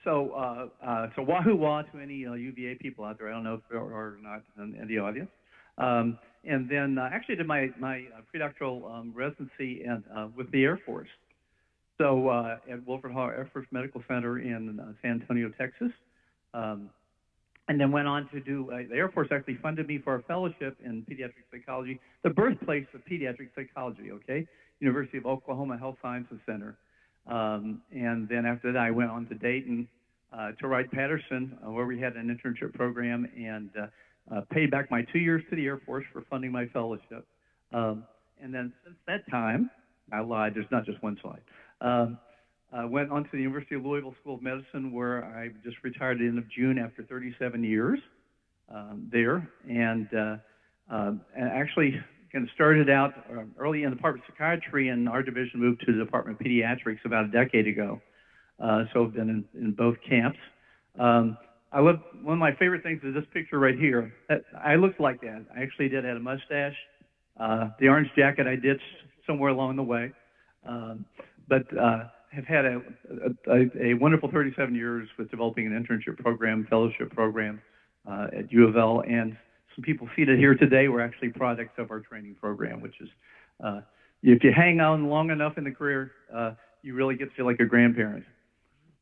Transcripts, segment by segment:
So wahoo wah to any UVA people out there. I don't know if there are not in the audience. And then actually did my predoctoral residency with the Air Force. So at Wilford Hall Air Force Medical Center in San Antonio, Texas. And then went on to do, the Air Force actually funded me for a fellowship in pediatric psychology, the birthplace of pediatric psychology, okay? University of Oklahoma Health Sciences Center. And then after that, I went on to Dayton, to Wright-Patterson, where we had an internship program, and paid back my 2 years to the Air Force for funding my fellowship. And then since that time, I lied, there's not just one slide. Went on to the University of Louisville School of Medicine, where I just retired at the end of June after 37 years there. And actually kind of started out early in the Department of Psychiatry, and our division moved to the Department of Pediatrics about a decade ago. So I've been in both camps. I love, one of my favorite things is this picture right here. I looked like that. I actually did have a mustache. The orange jacket I ditched somewhere along the way. But have had a wonderful 37 years with developing an internship program, fellowship program at U of L, and some people seated here today were actually products of our training program, which is, if you hang on long enough in the career, you really get to feel like a grandparent.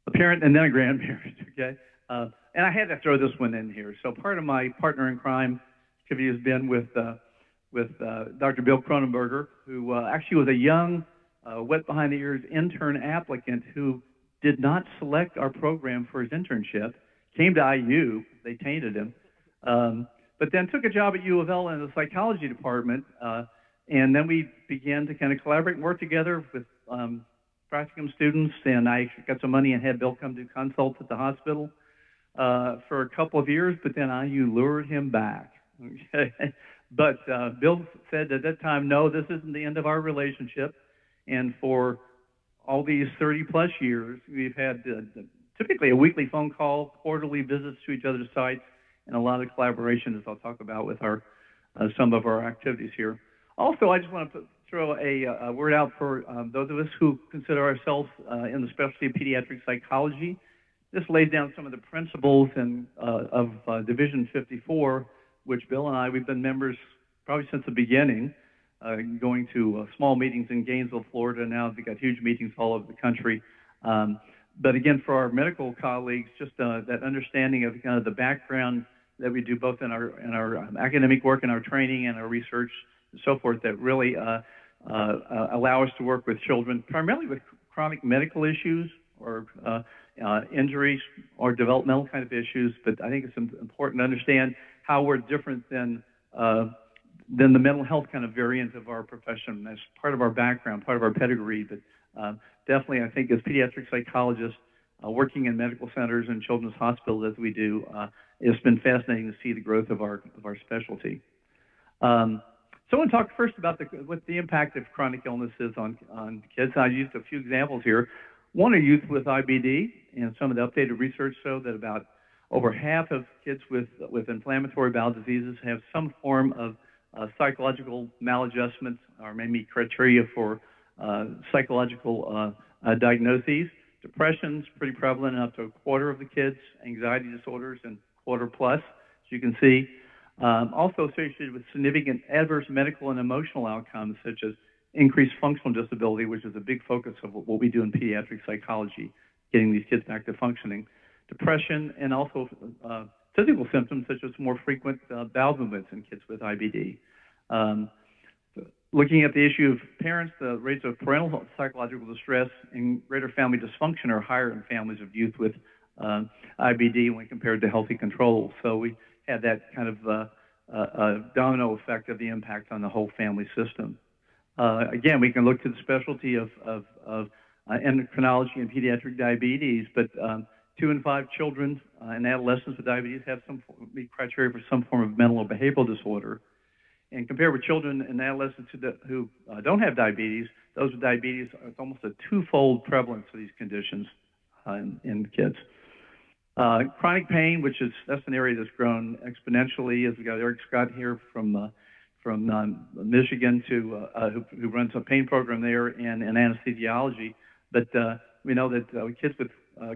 A parent and then a grandparent, okay? And I had to throw this one in here. So part of my partner in crime activity has been with Dr. Bill Cronenberger, who actually was a young, wet behind the ears intern applicant who did not select our program for his internship, came to IU, they tainted him, but then took a job at U of L in the psychology department, and then we began to kind of collaborate and work together with practicum students, and I got some money and had Bill come do consults at the hospital for a couple of years, but then IU lured him back. Okay? But Bill said at that time, no, this isn't the end of our relationship. And for all these 30-plus years, we've had typically a weekly phone call, quarterly visits to each other's sites, and a lot of collaboration, as I'll talk about with our some of our activities here. Also, I just want to throw a word out for those of us who consider ourselves in the specialty of pediatric psychology. This lays down some of the principles of Division 54, which Bill and I, we've been members probably since the beginning. Going to small meetings in Gainesville, Florida. Now we've got huge meetings all over the country. But again, for our medical colleagues, just that understanding of kind of the background that we do both in our academic work and our training and our research and so forth that really allow us to work with children, primarily with chronic medical issues or injuries or developmental kind of issues. But I think it's important to understand how we're different than the mental health kind of variant of our profession. That's part of our background, part of our pedigree, but definitely I think as pediatric psychologists working in medical centers and children's hospitals as we do, it's been fascinating to see the growth of our specialty. So I want to talk first about what the impact of chronic illness is on kids. I used a few examples here. One are youth with IBD, and some of the updated research show that about over half of kids with inflammatory bowel diseases have some form of psychological maladjustment or maybe criteria for psychological diagnoses. Depression's pretty prevalent in up to a quarter of the kids, anxiety disorders and quarter plus, as you can see. Also associated with significant adverse medical and emotional outcomes such as increased functional disability, which is a big focus of what we do in pediatric psychology, getting these kids back to functioning. Depression and also physical symptoms such as more frequent bowel movements in kids with IBD. Looking at the issue of parents, the rates of parental psychological distress and greater family dysfunction are higher in families of youth with IBD when compared to healthy controls. So we had that kind of domino effect of the impact on the whole family system. Again, we can look to the specialty of endocrinology and pediatric diabetes, but 2 in 5 children and adolescents with diabetes have some criteria for some form of mental or behavioral disorder. And compared with children and adolescents who don't have diabetes, those with diabetes, it's almost a 2-fold prevalence of these conditions in kids. Chronic pain, that's an area that's grown exponentially, as we got Eric Scott here from Michigan who runs a pain program there and anesthesiology. But we know that kids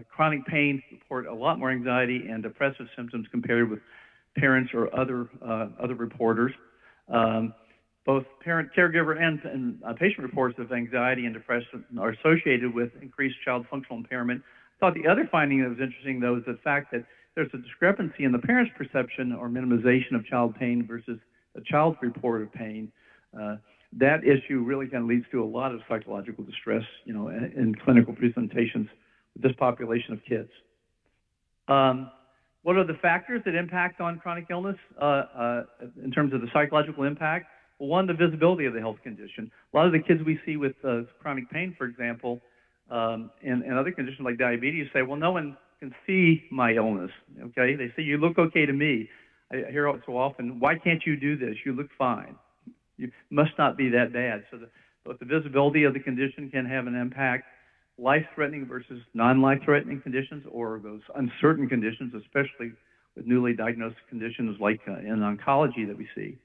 chronic pain report a lot more anxiety and depressive symptoms compared with parents or other reporters. Both parent, caregiver, and patient reports of anxiety and depression are associated with increased child functional impairment. I thought the other finding that was interesting, though, is the fact that there's a discrepancy in the parent's perception or minimization of child pain versus the child's report of pain. That issue really kind of leads to a lot of psychological distress, you know, in clinical presentations with this population of kids. What are the factors that impact on chronic illness in terms of the psychological impact? Well, one, the visibility of the health condition. A lot of the kids we see with chronic pain, for example, and other conditions like diabetes say, well, no one can see my illness, okay? They say, you look okay to me. I hear it so often, why can't you do this? You look fine. You must not be that bad. So both the visibility of the condition can have an impact, life-threatening versus non-life-threatening conditions, or those uncertain conditions, especially with newly diagnosed conditions like in oncology that we see.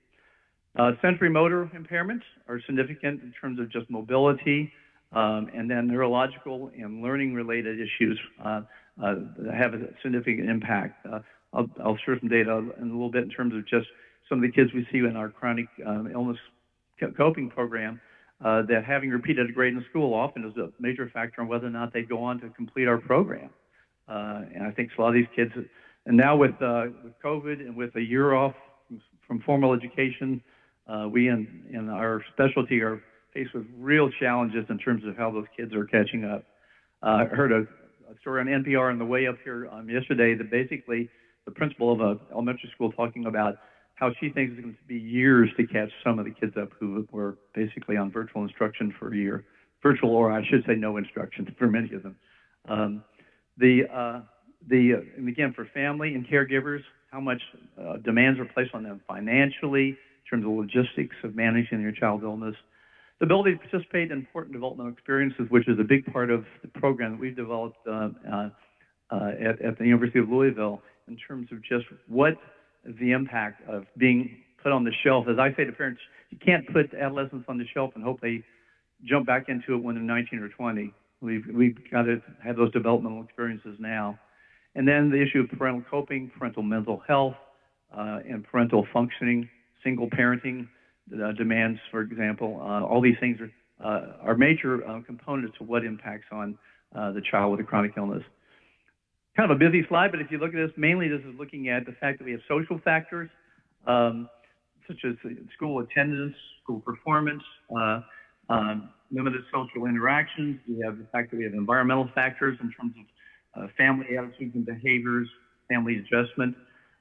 Sensory motor impairments are significant in terms of just mobility, and then neurological and learning-related issues have a significant impact. I'll share some data in a little bit in terms of just some of the kids we see in our chronic illness coping program that having repeated a grade in school often is a major factor on whether or not they go on to complete our program. And I think a lot of these kids, and now with COVID and with a year off from formal education, we in our specialty are faced with real challenges in terms of how those kids are catching up. I heard a story on NPR on the way up here yesterday that basically the principal of an elementary school talking about how she thinks it's going to be years to catch some of the kids up who were basically on virtual instruction for a year. Virtual, or I should say no instruction for many of them. And again, for family and caregivers, how much demands are placed on them financially in terms of logistics of managing your child's illness. The ability to participate in important developmental experiences, which is a big part of the program that we've developed at the University of Louisville in terms of just what is the impact of being put on the shelf. As I say to parents, you can't put adolescents on the shelf and hope they jump back into it when they're 19 or 20. We've got to have those developmental experiences now. And then the issue of parental coping, parental mental health, and parental functioning, single parenting demands, for example. All these things are major components of what impacts on the child with a chronic illness. Kind of a busy slide, but if you look at this, mainly this is looking at the fact that we have social factors, such as school attendance, school performance, limited social interactions. We have the fact that we have environmental factors in terms of family attitudes and behaviors, family adjustment,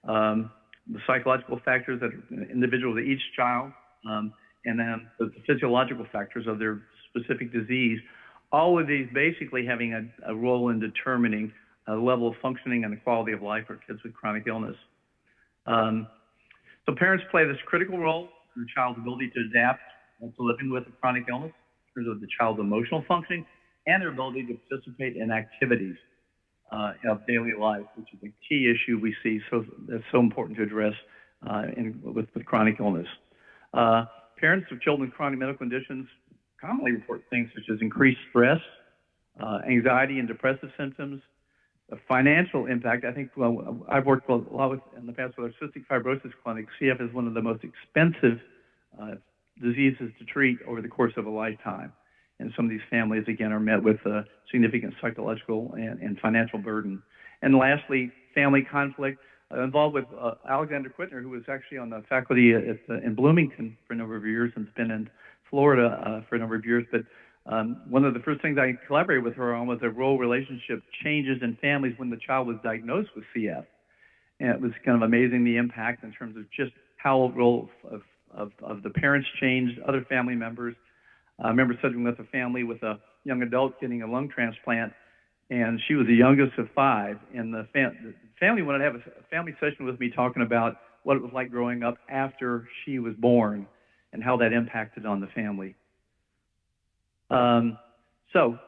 the psychological factors that are individual to each child, and then the physiological factors of their specific disease. All of these basically having a role in determining the level of functioning and the quality of life for kids with chronic illness. So parents play this critical role in the child's ability to adapt to living with a chronic illness in terms of the child's emotional functioning and their ability to participate in activities of daily life, which is a key issue we see. So that's so important to address with chronic illness. Parents of children with chronic medical conditions commonly report things such as increased stress, anxiety and depressive symptoms, the financial impact. I think I've worked a lot with, in the past with our cystic fibrosis clinic. CF is one of the most expensive diseases to treat over the course of a lifetime. And some of these families, again, are met with significant psychological and financial burden. And lastly, family conflict. Involved with Alexander Quittner, who was actually on the faculty in Bloomington for a number of years and has been in Florida for a number of years. But one of the first things I collaborated with her on was the role relationship changes in families when the child was diagnosed with CF. And it was kind of amazing the impact in terms of just how the role of the parents changed, other family members. I remember sitting with a family with a young adult getting a lung transplant, and she was the youngest of 5. And the family wanted to have a family session with me talking about what it was like growing up after she was born and how that impacted on the family. So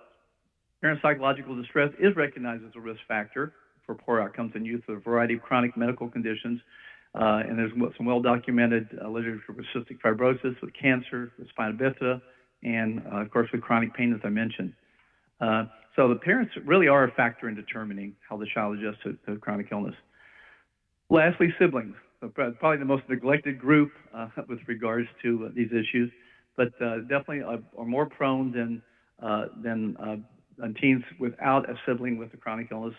parent psychological distress is recognized as a risk factor for poor outcomes in youth with a variety of chronic medical conditions. And there's some well-documented literature with cystic fibrosis, with cancer, with spina bifida, and of course with chronic pain, as I mentioned. So the parents really are a factor in determining how the child adjusts to chronic illness. Lastly, siblings. So probably the most neglected group with regards to these issues, but definitely are more prone than teens without a sibling with a chronic illness,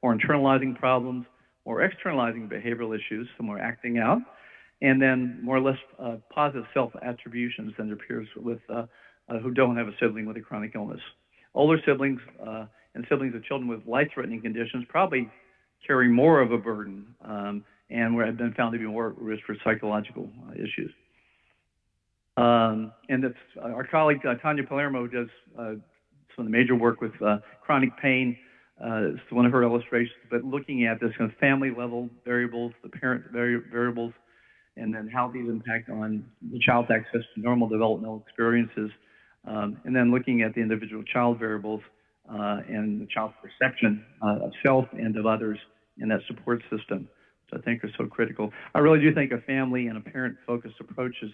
more internalizing problems, more externalizing behavioral issues, so more acting out, and then more or less positive self-attributions than their peers with who don't have a sibling with a chronic illness. Older siblings and siblings of children with life-threatening conditions probably carry more of a burden and have been found to be more at risk for psychological issues. And that's, our colleague Tanya Palermo does some of the major work with chronic pain. It's one of her illustrations, but looking at this kind of family-level variables, the parent variables, and then how these impact on the child's access to normal developmental experiences, and then looking at the individual child variables and the child's perception of self and of others in that support system, which I think are so critical. I really do think a family and a parent-focused approach is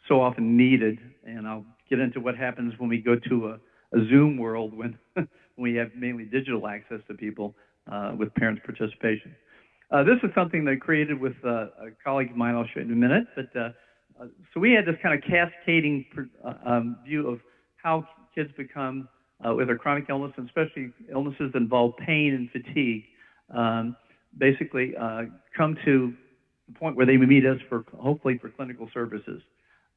so often needed, and I'll get into what happens when we go to a Zoom world when we have mainly digital access to people with parents' participation. This is something that I created with a colleague of mine I'll show you in a minute, but so we had this kind of cascading view of how kids become, with a chronic illness, and especially illnesses that involve pain and fatigue, basically come to the point where they meet us for, hopefully, for clinical services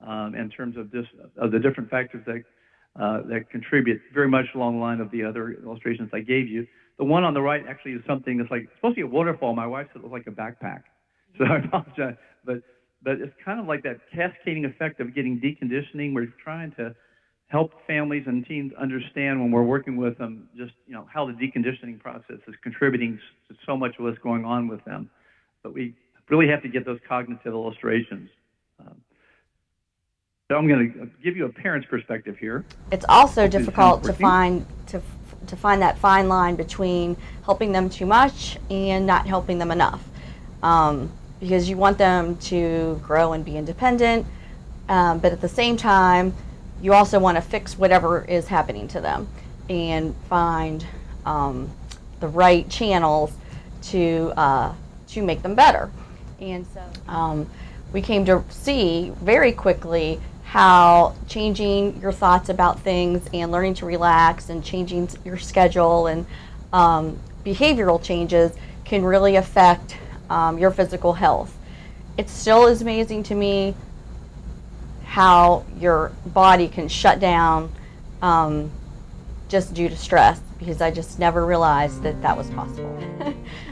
in terms of the different factors that contribute very much along the line of the other illustrations I gave you. The one on the right actually is something that's like, it's supposed to be a waterfall. My wife said it was like a backpack. So I apologize. But it's kind of like that cascading effect of getting deconditioning. We're trying to help families and teens understand when we're working with them just, how the deconditioning process is contributing to so much of what's going on with them. But we really have to get those cognitive illustrations. So I'm going to give you a parent's perspective here. It's also difficult to find that fine line between helping them too much and not helping them enough, because you want them to grow and be independent, but at the same time, you also want to fix whatever is happening to them and find the right channels to make them better. And so we came to see very quickly how changing your thoughts about things and learning to relax and changing your schedule and behavioral changes can really affect your physical health. It still is amazing to me how your body can shut down just due to stress, because I just never realized that was possible.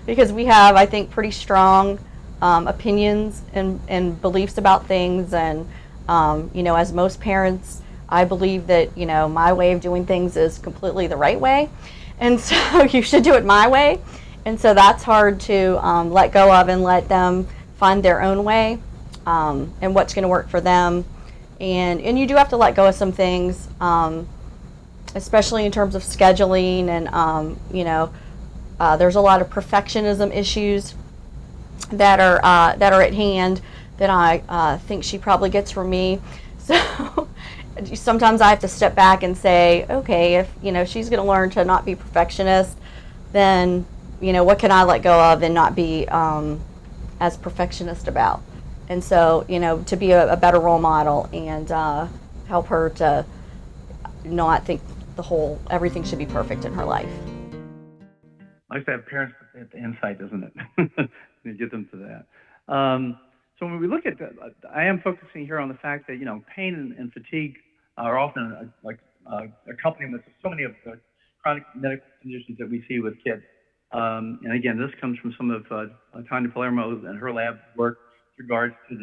Because we have, I think, pretty strong opinions and beliefs about things, and as most parents, I believe that, my way of doing things is completely the right way. And so you should do it my way. And so that's hard to let go of and let them find their own way and what's going to work for them. And you do have to let go of some things, especially in terms of scheduling. And, there's a lot of perfectionism issues that are at hand that I think she probably gets from me. So sometimes I have to step back and say, okay, if she's going to learn to not be perfectionist, then what can I let go of and not be as perfectionist about? And so to be a better role model and help her to not think everything should be perfect in her life. Nice to have parents at the insight, isn't it? You get them to that. So when we look at that, I am focusing here on the fact that, pain and fatigue are often accompaniments of so many of the chronic medical conditions that we see with kids. And again, this comes from some of Tanya Palermo and her lab work with regards to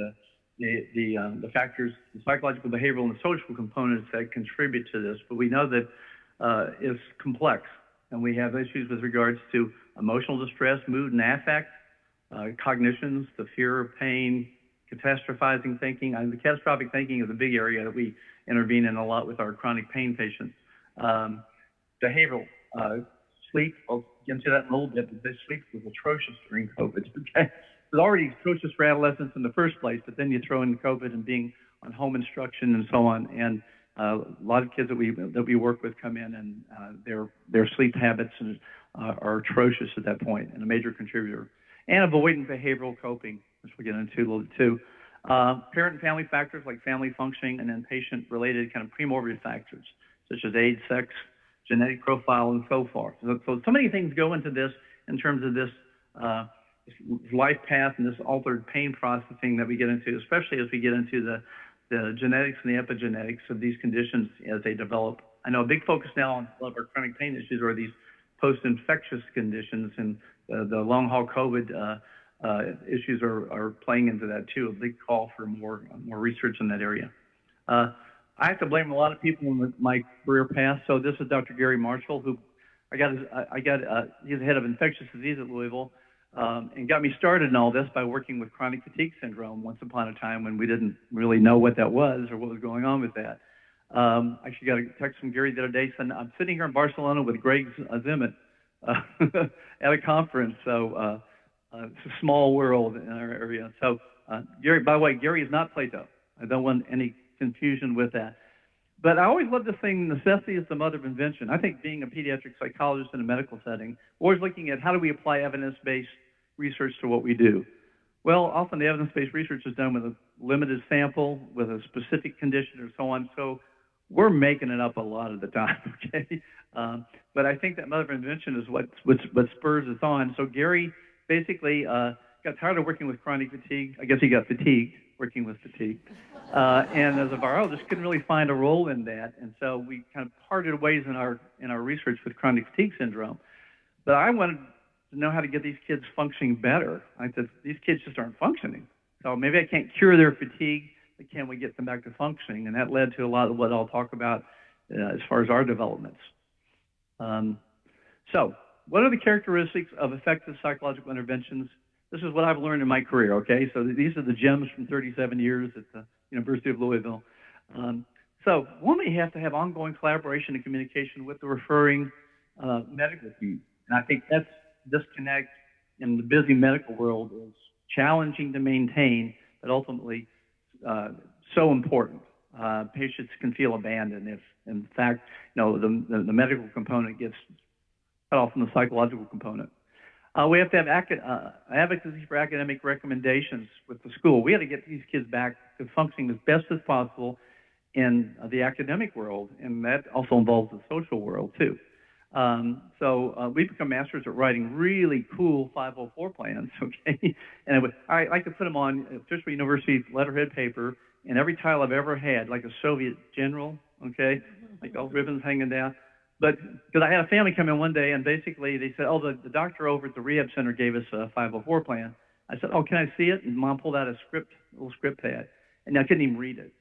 the factors, the psychological, behavioral, and the social components that contribute to this. But we know that it's complex, and we have issues with regards to emotional distress, mood and affect, cognitions, the fear of pain, catastrophizing thinking. The catastrophic thinking is a big area that we intervene in a lot with our chronic pain patients. Behavioral, sleep, I'll get into that in a little bit, but this sleep was atrocious during COVID. Okay? It was already atrocious for adolescents in the first place, but then you throw in COVID and being on home instruction and so on, and A lot of kids that we work with come in and their sleep habits are atrocious at that point, and a major contributor. And avoidant behavioral coping, which we'll get into a little bit too. Parent and family factors like family functioning, and then patient-related kind of premorbid factors, such as age, sex, genetic profile, and so forth. So many things go into this in terms of this life path and this altered pain processing that we get into, especially as we get into the genetics and the epigenetics of these conditions as they develop. I know a big focus now on a lot of our chronic pain issues are these post-infectious conditions, and the long-haul COVID issues are playing into that too. A big call for more research in that area. I have to blame a lot of people in my career path. So this is Dr. Gary Marshall, who he's the head of infectious disease at Louisville, and got me started in all this by working with chronic fatigue syndrome once upon a time when we didn't really know what that was or what was going on with that. Actually got a text from Gary the other day saying, I'm sitting here in Barcelona with Greg Zimmet at a conference. So it's a small world in our area. So Gary, by the way, Gary is not Plato. I don't want any confusion with that. But I always love this thing, necessity is the mother of invention. I think being a pediatric psychologist in a medical setting, always looking at how do we apply evidence-based research to what we do. Well, often the evidence-based research is done with a limited sample, with a specific condition or so on. So we're making it up a lot of the time, okay? But I think that mother of invention is what spurs us on. So Gary basically got tired of working with chronic fatigue. I guess he got fatigued working with fatigue. And as a virologist, couldn't really find a role in that. And so we kind of parted ways in our research with chronic fatigue syndrome. But I wanted to know how to get these kids functioning better. I said, these kids just aren't functioning. So maybe I can't cure their fatigue, but can we get them back to functioning? And that led to a lot of what I'll talk about as far as our developments. So what are the characteristics of effective psychological interventions? This is what I've learned in my career, okay? So these are the gems from 37 years at the University of Louisville. So one, we have to have ongoing collaboration and communication with the referring medical team. And I think that's disconnect in the busy medical world is challenging to maintain, but ultimately so important. Patients can feel abandoned if, in fact, the medical component gets cut off from the psychological component. We have to have advocacy for academic recommendations with the school. We have to get these kids back to functioning as best as possible in the academic world, and that also involves the social world too. So we become masters at writing really cool 504 plans, okay? And I like to put them on official university letterhead paper, and every title I've ever had, like a Soviet general, okay? Like all ribbons hanging down. But because I had a family come in one day, and basically they said, oh, the doctor over at the rehab center gave us a 504 plan. I said, oh, can I see it? And Mom pulled out a little script pad, and I couldn't even read it.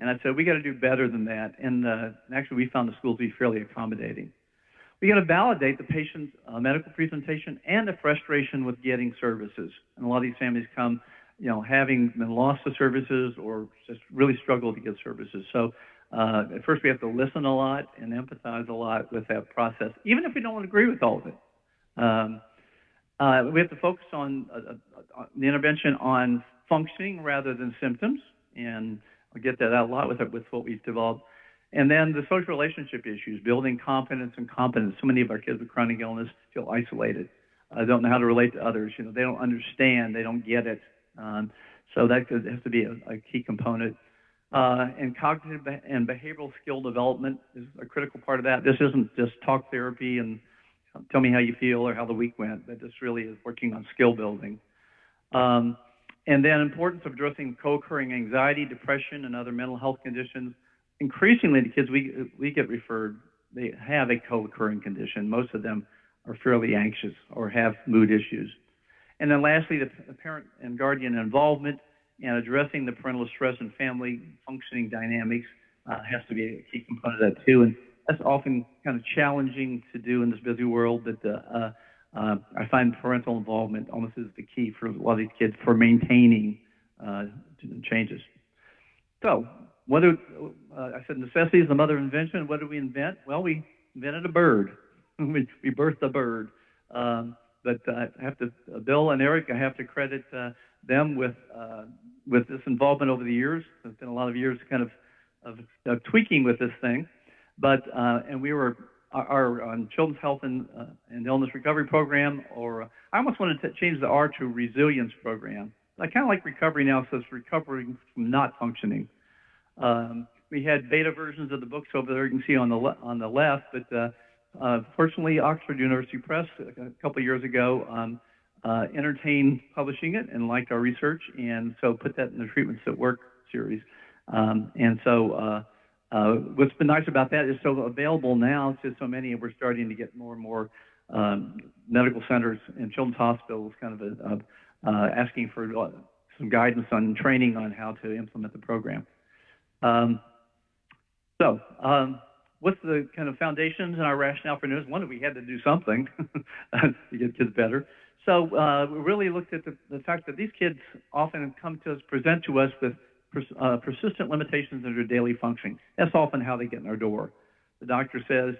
And I said, we got to do better than that. And actually, we found the school to be fairly accommodating. We got to validate the patient's medical presentation and the frustration with getting services. And a lot of these families come, having been lost to services or just really struggle to get services. So at first we have to listen a lot and empathize a lot with that process, even if we don't agree with all of it. We have to focus on the intervention on functioning rather than symptoms, and I'll get that out a lot with what we've developed. And then the social relationship issues, building confidence and competence. So many of our kids with chronic illness feel isolated, don't know how to relate to others. They don't understand, they don't get it. So that has to be a key component. And cognitive and behavioral skill development is a critical part of that. This isn't just talk therapy and tell me how you feel or how the week went, but this really is working on skill building. And then importance of addressing co-occurring anxiety, depression, and other mental health conditions. Increasingly, the kids we get referred, they have a co-occurring condition. Most of them are fairly anxious or have mood issues. And then lastly, the parent and guardian involvement and addressing the parental stress and family functioning dynamics has to be a key component of that too. And that's often kind of challenging to do in this busy world, but I find parental involvement almost is the key for a lot of these kids for maintaining changes. So, I said necessity is the mother of invention. What did we invent? Well, we invented a bird. we birthed a bird. But I have to, Bill and Eric, I have to credit them with this involvement over the years. There's been a lot of years kind of of tweaking with this thing. But and we were our Children's Health and Illness Recovery Program, or I almost wanted to change the R to Resilience Program. I kind of like recovery now, so it's recovering from not functioning. We had beta versions of the books over there. You can see on the left, but fortunately, Oxford University Press a couple of years ago entertained publishing it and liked our research, and so put that in the Treatments at Work series. And so what's been nice about that is so available now to so many, and we're starting to get more and more medical centers and children's hospitals kind of asking for some guidance on training on how to implement the program. What's the kind of foundations and our rationale for this? One, that we had to do something to get kids better. So we really looked at the fact that these kids often present to us with persistent limitations in their daily functioning. That's often how they get in our door. The doctor says,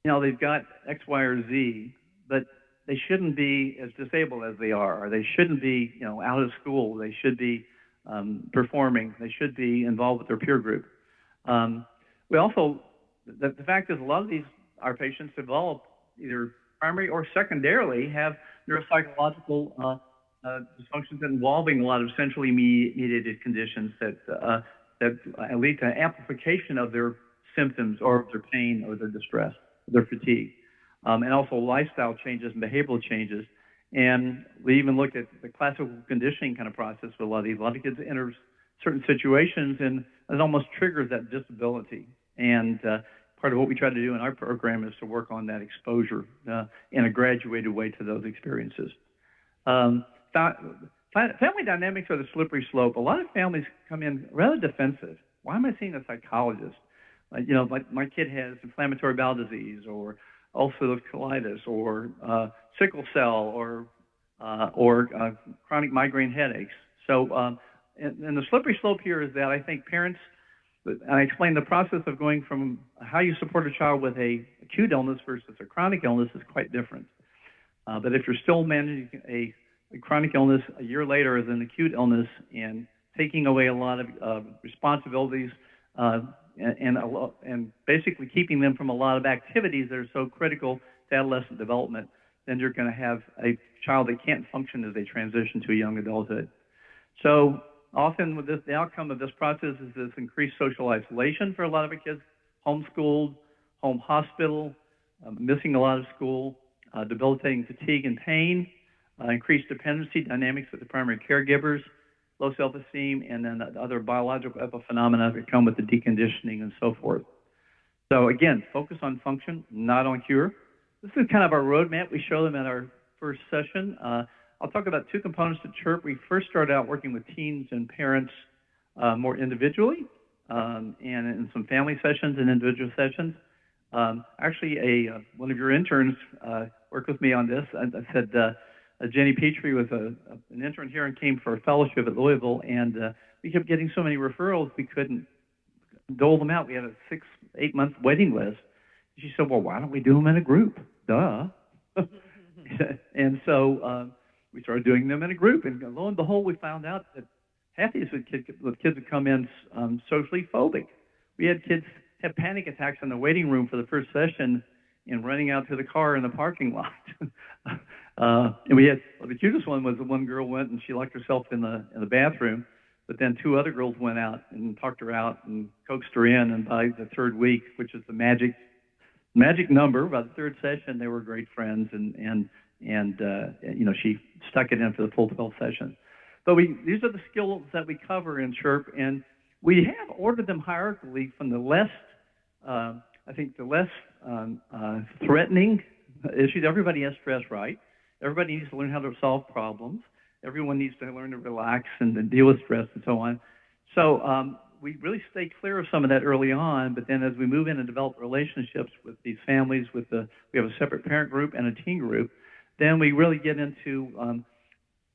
you know, they've got X, Y, or Z, but they shouldn't be as disabled as they are, or they shouldn't be, you know, out of school. They should be performing. They should be involved with their peer group. We also, the fact is, a lot of our patients develop either primary or secondarily have neuropsychological dysfunctions involving a lot of centrally mediated conditions that lead to amplification of their symptoms or their pain or their distress, their fatigue, and also lifestyle changes and behavioral changes. And we even looked at the classical conditioning kind of process for a lot of these. A lot of kids enter certain situations and it almost triggers that disability. And part of what we try to do in our program is to work on that exposure in a graduated way to those experiences. Family dynamics are the slippery slope. A lot of families come in rather defensive. Why am I seeing a psychologist? You know, my kid has inflammatory bowel disease, or ulcerative colitis, or sickle cell, or chronic migraine headaches. So, and the slippery slope here is that I think parents, I explained the process of going from how you support a child with a acute illness versus a chronic illness is quite different. But if you're still managing a chronic illness a year later as an acute illness and taking away a lot of responsibilities and basically keeping them from a lot of activities that are so critical to adolescent development, then you're going to have a child that can't function as they transition to young adulthood. So often with this, the outcome of this process is this increased social isolation for a lot of the kids, homeschooled, home hospital, missing a lot of school, debilitating fatigue and pain, increased dependency dynamics with the primary caregivers, low self-esteem, and then the other biological epiphenomena that come with the deconditioning and so forth. So again, focus on function, not on cure. This is kind of our roadmap. We show them at our first session. I'll talk about two components to CHIRP. We first started out working with teens and parents more individually, and in some family sessions and individual sessions. Actually, one of your interns worked with me on this. I said Jenny Petrie was an intern here and came for a fellowship at Louisville, and we kept getting so many referrals we couldn't dole them out. We had a 6-8 month waiting list. She said, well, why don't we do them in a group? Duh. And so we started doing them in a group, and lo and behold, we found out that half these kids would come in socially phobic. We had kids have panic attacks in the waiting room for the first session and running out to the car in the parking lot. And we had, well, the cutest one was the one girl went and she locked herself in the bathroom, but then two other girls went out and talked her out and coaxed her in, and by the third week, which is the magic number, by the third session, they were great friends, and you know, she stuck it in for the full 12 sessions. But these are the skills that we cover in CHIRP, and we have ordered them hierarchically from the less, I think the less threatening issues. Everybody has stress, right? Everybody needs to learn how to solve problems. Everyone needs to learn to relax and deal with stress and so on. So we really stay clear of some of that early on, but then as we move in and develop relationships with these families, we have a separate parent group and a teen group, then we really get into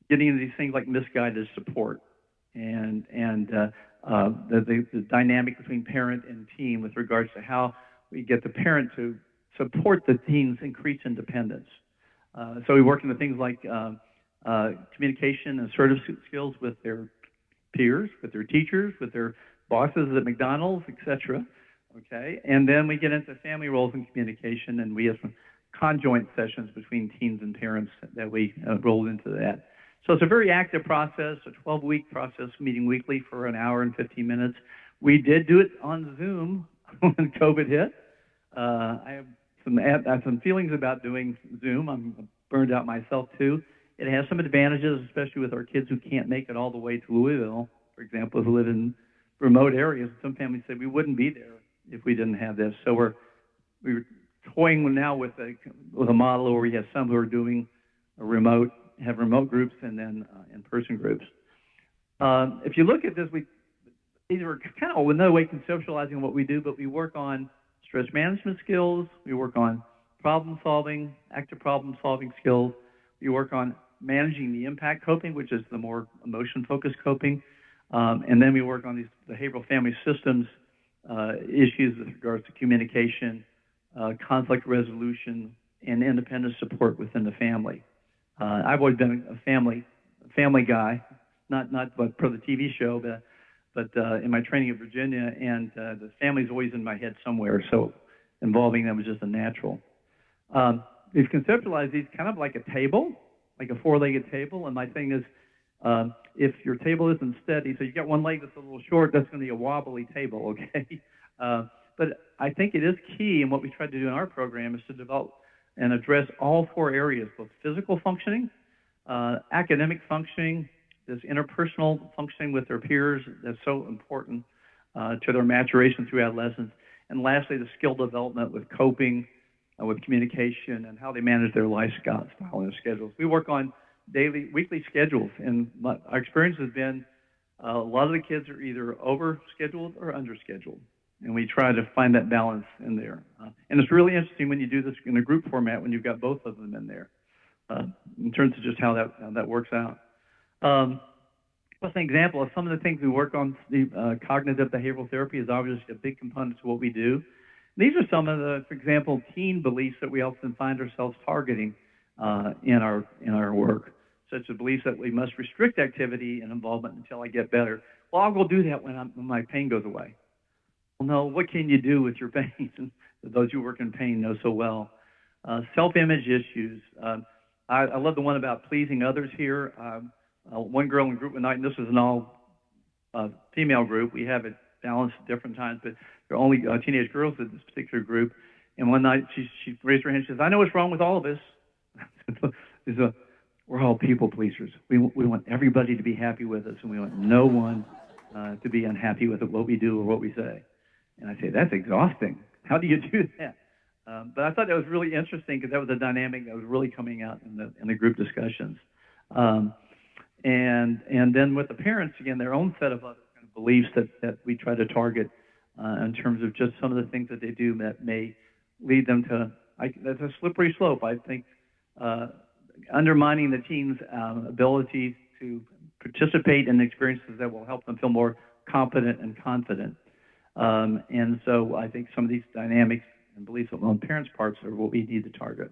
getting into these things like misguided support and the dynamic between parent and teen with regards to how we get the parent to support the teen's increased independence. So we work into things like communication and assertive skills with their peers, with their teachers, with their bosses at McDonald's, etc. Okay, and then we get into family roles and communication, and we have some conjoint sessions between teens and parents that we rolled into that. So it's a very active process, a 12-week process, meeting weekly for an hour and 15 minutes. We did do it on Zoom when COVID hit. I have some feelings about doing Zoom. I'm burned out myself too. It has some advantages, especially with our kids who can't make it all the way to Louisville, for example, who live in remote areas. Some families say we wouldn't be there if we didn't have this. So we're toying now with a model where we have some who are doing a remote groups and then in-person groups. If you look at this, these are kind of another way conceptualizing what we do, but we work on stress management skills, we work on problem solving, active problem solving skills, we work on managing the impact coping, which is the more emotion-focused coping, and then we work on these behavioral family systems issues with regards to communication, conflict resolution, and independent support within the family. I've always been a family guy, not for the TV show, but in my training at Virginia, and the family's always in my head somewhere, so involving them was just a natural. We've conceptualized these kind of like a table, like a four-legged table, and my thing is, if your table isn't steady, so you got one leg that's a little short, that's going to be a wobbly table, okay? But I think it is key, and what we try to do in our program is to develop and address all four areas, both physical functioning, academic functioning, this interpersonal functioning with their peers that's so important to their maturation through adolescence, and lastly, the skill development with coping, with communication, and how they manage their lifestyle and their schedules. We work on weekly schedules, and our experience has been a lot of the kids are either over-scheduled or under-scheduled, and we try to find that balance in there. And it's really interesting when you do this in a group format when you've got both of them in there, in terms of just how that works out. Just an example of some of the things we work on. The cognitive behavioral therapy is obviously a big component to what we do. These are some of the, for example, teen beliefs that we often find ourselves targeting in our work, such as beliefs that we must restrict activity and involvement until I get better. Well, I'll go do that when my pain goes away. Well, no, what can you do with your pain? Those who work in pain know so well. Self-image issues. I love the one about pleasing others here. One girl in group one night, and this is an all female group. We have it balanced at different times, but there are only teenage girls in this particular group. And one night she raised her hand and says, "I know what's wrong with all of us. We're all people pleasers. We want everybody to be happy with us, and we want no one to be unhappy with what we do or what we say." And I say, that's exhausting. How do you do that? But I thought that was really interesting because that was a dynamic that was really coming out in the group discussions. And then with the parents, again, their own set of other kind of beliefs that we try to target in terms of just some of the things that they do that may lead them to, that's a slippery slope. I think undermining the teens' ability to participate in experiences that will help them feel more competent and confident. And so I think some of these dynamics and beliefs on parents' parts are what we need to target.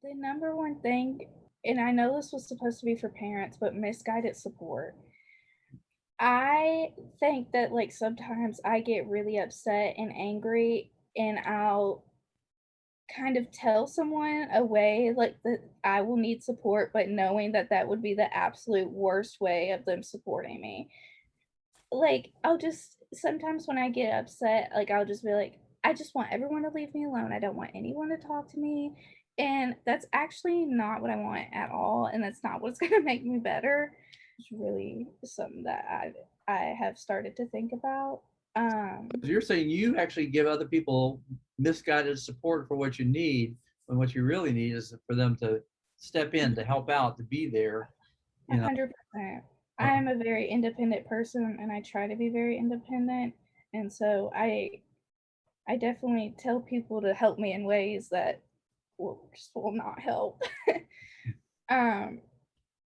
The number one thing, and I know this was supposed to be for parents, but misguided support. I think that like sometimes I get really upset and angry, and I'll kind of tell someone a way like that I will need support, but knowing that that would be the absolute worst way of them supporting me. Like, I'll just sometimes when I get upset, like, I'll just be like, "I just want everyone to leave me alone. I don't want anyone to talk to me." And that's actually not what I want at all, and that's not what's gonna make me better. It's really something that I have started to think about. So you're saying you actually give other people misguided support for what you need, when what you really need is for them to step in, to help out, to be there. 100%. I am a very independent person, and I try to be very independent, and so I definitely tell people to help me in ways that will not help.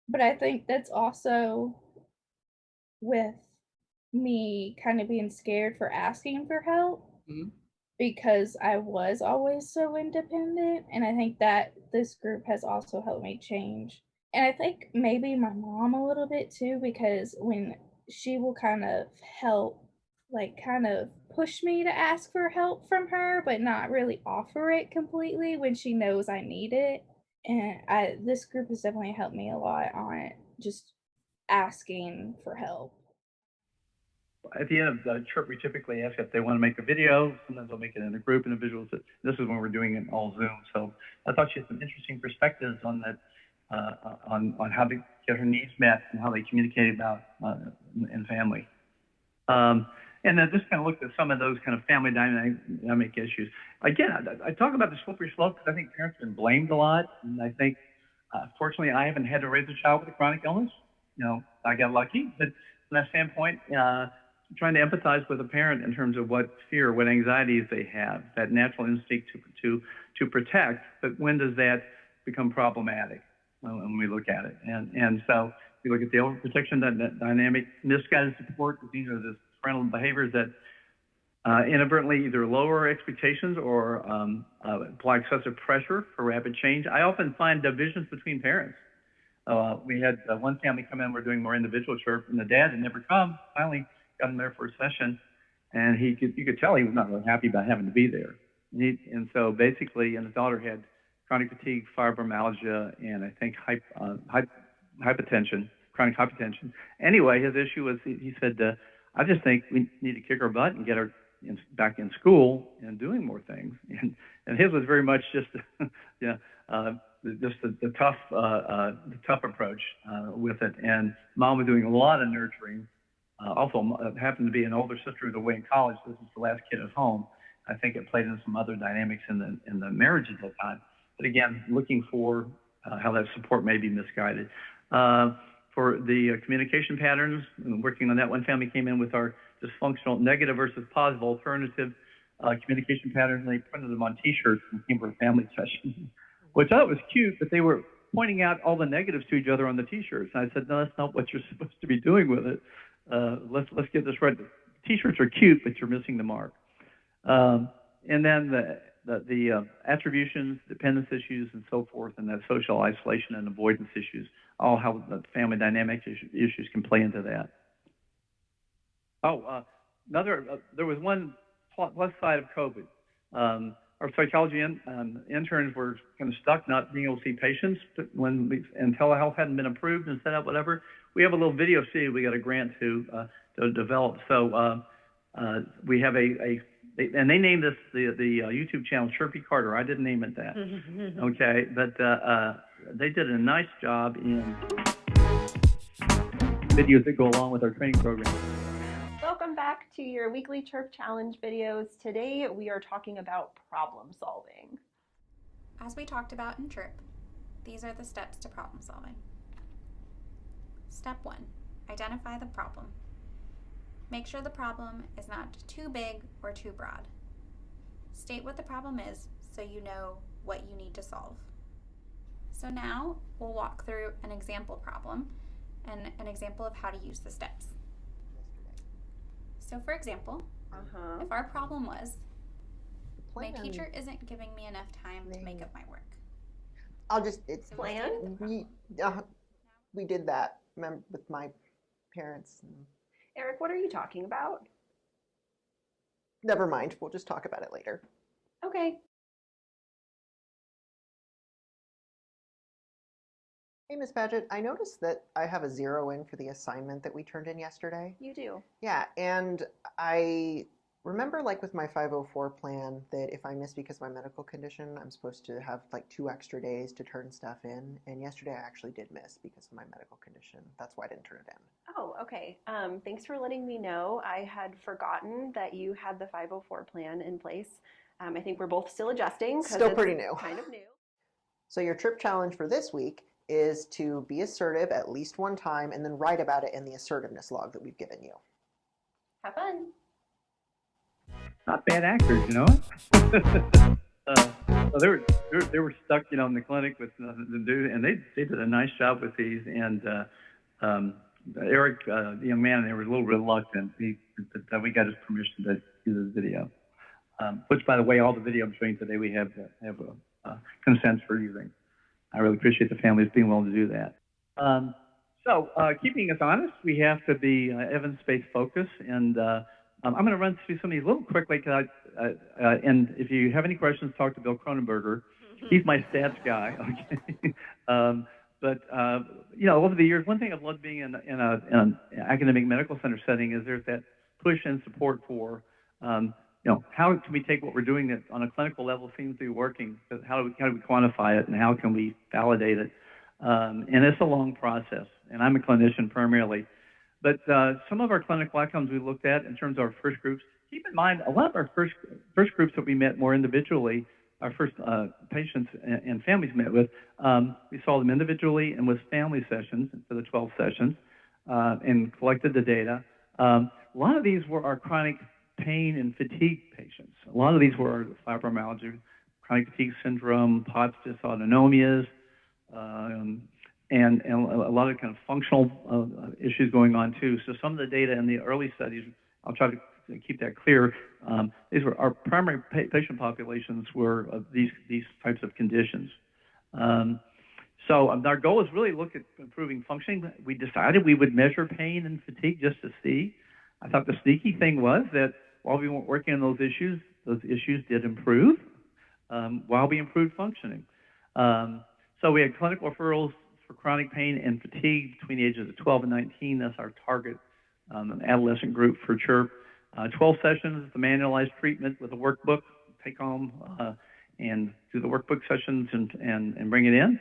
But I think that's also with me kind of being scared for asking for help Mhm. because I was always so independent, and I think that this group has also helped me change. And I think maybe my mom a little bit too, because when she will kind of help, like kind of push me to ask for help from her, but not really offer it completely when she knows I need it. And this group has definitely helped me a lot on just asking for help. At the end of the CHIRP, we typically ask if they want to make a video. Sometimes they'll make it in a group individuals. This is when we're doing it all Zoom. So I thought she had some interesting perspectives on that, on how to get her needs met and how they communicate about in family. And then just kind of looked at some of those kind of family dynamic issues. Again, I talk about the slippery slope because I think parents have been blamed a lot. And I think, fortunately, I haven't had to raise a child with a chronic illness. You know, I got lucky. But from that standpoint, trying to empathize with a parent in terms of what fear, what anxieties they have, that natural instinct to protect, but when does that become problematic when we look at it? And so we look at the overprotection, that dynamic, misguided support. These are the parental behaviors that inadvertently either lower expectations or apply excessive pressure for rapid change. I often find divisions between parents. We had one family come in, we're doing more individual CHIRP, and the dad had never come. Finally got him there for a session, and you could tell he was not really happy about having to be there. And so basically, and his daughter had chronic fatigue, fibromyalgia, and I think hypertension, chronic hypertension. Anyway, his issue was he said, I just think we need to kick our butt and get her back in school and doing more things. And his was very much just, just the tough approach with it. And mom was doing a lot of nurturing. Also, happened to be an older sister who's away in college. This is the last kid at home. I think it played in some other dynamics in the marriage at that time. But again, looking for how that support may be misguided. For the communication patterns, working on that, one family came in with our dysfunctional negative versus positive alternative communication patterns, and they printed them on T-shirts and came for a family session, which I thought was cute, but they were pointing out all the negatives to each other on the T-shirts. And I said, no, that's not what you're supposed to be doing with it. Let's get this right. T-shirts are cute, but you're missing the mark. And then the attributions, dependence issues, and so forth, and that social isolation and avoidance issues, all how the family dynamic issues can play into that. There was one plus side of COVID. Our psychology interns were kind of stuck not being able to see patients and telehealth hadn't been approved and set up, whatever. We have a little video series we got a grant to develop. So we have and they named this the YouTube channel Chirpy Carter. I didn't name it that. Okay, but they did a nice job in videos that go along with our training program. Welcome back to your weekly CHIRP Challenge videos. Today we are talking about problem solving. As we talked about in CHIRP, these are the steps to problem solving. Step 1, identify the problem. Make sure the problem is not too big or too broad. State what the problem is so you know what you need to solve. So now we'll walk through an example problem and an example of how to use the steps. So for example, if our problem was, my teacher isn't giving me enough time to make up my work. It's planned. We did that with my parents. Eric, what are you talking about? Never mind, we'll just talk about it later. Okay. Hey, Ms. Paget, I noticed that I have a 0 in for the assignment that we turned in yesterday. You do. Yeah, and I remember, like with my 504 plan, that if I miss because of my medical condition, I'm supposed to have like 2 extra days to turn stuff in. And yesterday I actually did miss because of my medical condition. That's why I didn't turn it in. Oh, okay. Thanks for letting me know. I had forgotten that you had the 504 plan in place. I think we're both still adjusting. Still pretty new. Kind of new. So your CHIRP challenge for this week is to be assertive at least one time and then write about it in the assertiveness log that we've given you. Have fun. Not bad actors, you know. So they were stuck, in the clinic with nothing to do, and they did a nice job with these. And Eric, the young man, they were a little reluctant. But we got his permission to do this video. Which, by the way, all the video I'm showing today, we have consents for using. I really appreciate the families being willing to do that. So keeping us honest, we have to be evidence-based focused, and I'm going to run through some of these a little quickly. And if you have any questions, talk to Bill Cronenberger. He's my stats guy. Okay. But you know, over the years, one thing I've loved being in an academic medical center setting is there's that push and support for, you know, how can we take what we're doing that on a clinical level seems to be working, but how do we quantify it and how can we validate it? And it's a long process, and I'm a clinician primarily. But some of our clinical outcomes we looked at in terms of our first groups, keep in mind, a lot of our first groups that we met more individually, our first patients and families met with, we saw them individually and with family sessions for the 12 sessions and collected the data. A lot of these were our chronic pain and fatigue patients. A lot of these were our fibromyalgia, chronic fatigue syndrome, POTS dysautonomias, and a lot of kind of functional issues going on too. So some of the data in the early studies, I'll try to keep that clear. These were our primary patient populations were of these types of conditions. So our goal is really look at improving functioning. We decided we would measure pain and fatigue just to see. I thought the sneaky thing was that while we weren't working on those issues did improve while we improved functioning. So we had clinical referrals for chronic pain and fatigue between the ages of 12 and 19. That's our target adolescent group for CHIRP. 12 sessions, the manualized treatment with a workbook, take home and do the workbook sessions and bring it in.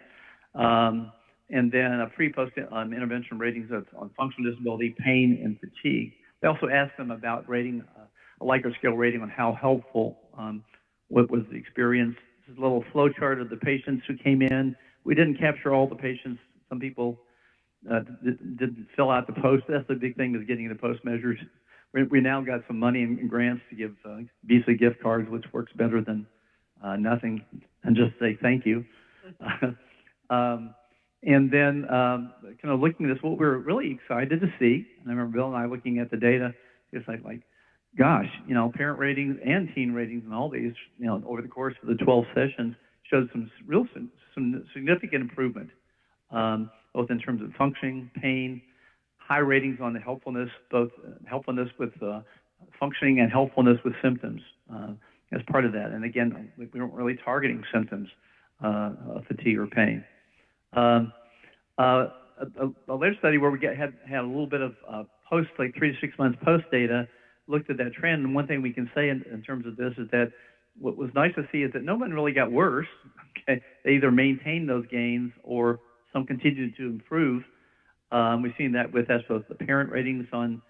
And then a pre-post intervention ratings on functional disability, pain, and fatigue. They also asked them about rating, a Likert scale rating on how helpful, what was the experience. This is a little flow chart of the patients who came in. We didn't capture all the patients. Some people didn't fill out the post. That's the big thing, is getting the post measures. We now got some money and grants to give Visa gift cards, which works better than nothing, and just say thank you. And then kind of looking at this, what we were really excited to see, and I remember Bill and I looking at the data, it's like gosh, you know, parent ratings and teen ratings and all these, you know, over the course of the 12 sessions showed some significant improvement, both in terms of functioning, pain, high ratings on the helpfulness, both helpfulness with functioning and helpfulness with symptoms as part of that. And again, we weren't really targeting symptoms of fatigue or pain. A later study where we had a little bit of post, like 3 to 6 months post data, looked at that trend. And one thing we can say in terms of this is that what was nice to see is that no one really got worse. Okay? They either maintained those gains or some continued to improve. We've seen that with both the parent ratings on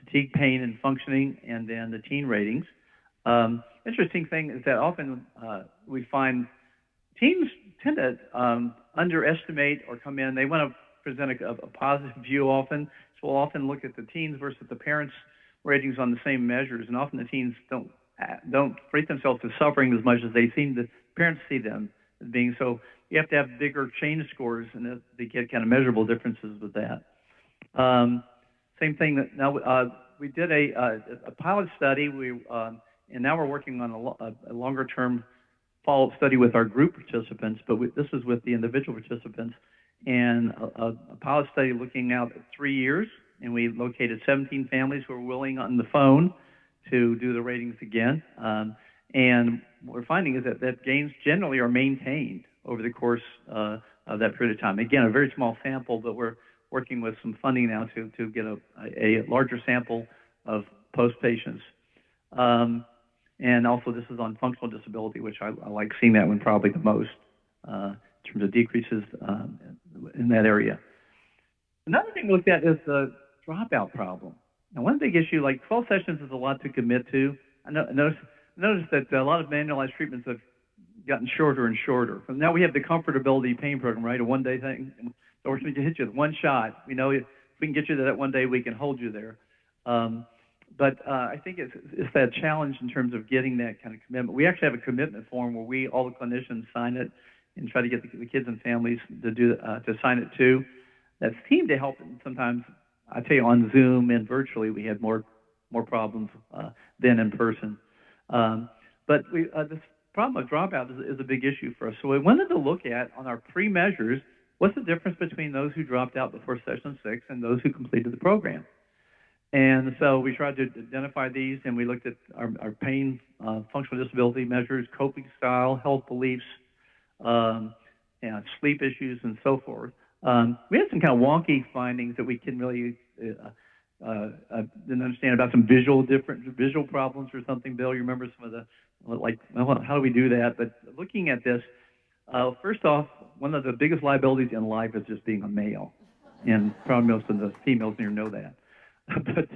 fatigue, pain, and functioning, and then the teen ratings. Interesting thing is that often we find teens tend to underestimate or come in. They want to present a positive view often. So we'll often look at the teens versus the parents' ratings on the same measures, and often the teens don't rate themselves as suffering as much as they seem to parents see them as being. So you have to have bigger change scores, and they get kind of measurable differences with that. Same thing that now we did a pilot study. And now we're working on a longer term follow-up study with our group participants, but this is with the individual participants, and a pilot study looking out at 3 years, and we located 17 families who are willing on the phone to do the ratings again. And what we're finding is that gains generally are maintained over the course of that period of time. Again, a very small sample, but we're working with some funding now to get a larger sample of post patients. And also this is on functional disability, which I like seeing that one probably the most in terms of decreases in that area. Another thing we looked at is the dropout problem. Now, one big issue, like 12 sessions is a lot to commit to. I noticed that a lot of manualized treatments have gotten shorter and shorter. But now we have the comfortability pain program, right? A one-day thing. So we can hit you with one shot. We know if we can get you to that one day, we can hold you there. But I think it's that challenge in terms of getting that kind of commitment. We actually have a commitment form where all the clinicians sign it and try to get the kids and families to sign it too. That's team to help. And sometimes, I tell you, on Zoom and virtually, we had more problems than in person. But this problem of dropout is a big issue for us. So we wanted to look at, on our pre-measures, what's the difference between those who dropped out before session 6 and those who completed the program? And so we tried to identify these, and we looked at our pain, functional disability measures, coping style, health beliefs, and sleep issues, and so forth. We had some kind of wonky findings that we can really didn't understand about some visual problems or something. Bill, you remember some of the, like, well, how do we do that? But looking at this, first off, one of the biggest liabilities in life is just being a male, and probably most of the females here know that. But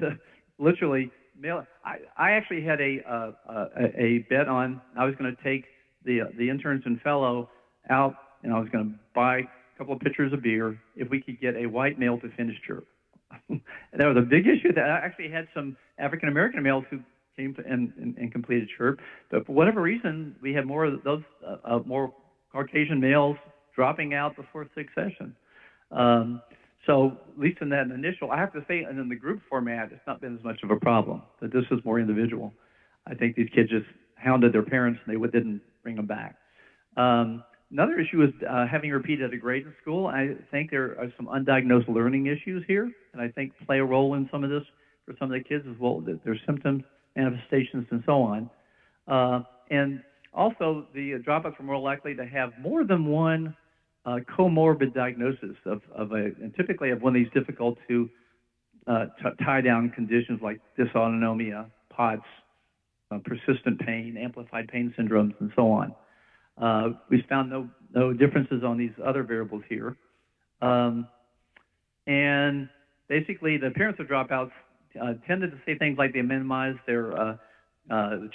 literally, male. I actually had a bet on I was going to take the interns and fellow out, and I was going to buy a couple of pitchers of beer if we could get a white male to finish CHIRP. That was a big issue. That I actually had some African American males who came to and completed CHIRP, but for whatever reason, we had more of those more Caucasian males dropping out before 6th session. So at least in that initial, I have to say, and in the group format, it's not been as much of a problem. But this is more individual. I think these kids just hounded their parents, and they didn't bring them back. Another issue is having repeated a grade in school. I think there are some undiagnosed learning issues here, and I think play a role in some of this for some of the kids as well. There's symptoms, manifestations, and so on. And also, the dropouts are more likely to have more than one comorbid diagnosis and typically of one of these difficult to tie down conditions like dysautonomia, POTS, persistent pain, amplified pain syndromes, and so on. We found no differences on these other variables here. And basically, the parents of dropouts tended to say things like they minimize the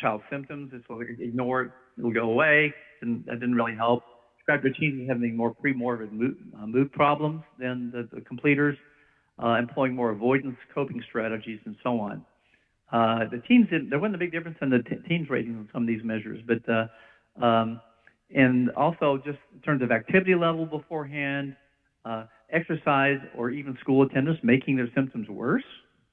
child's symptoms. It's like, ignore it, it'll go away, and that didn't really help. Described their teens as having more premorbid mood problems than the completers, employing more avoidance coping strategies, and so on. The teens there wasn't a big difference in the teens ratings on some of these measures, but and also just in terms of activity level beforehand, exercise, or even school attendance making their symptoms worse.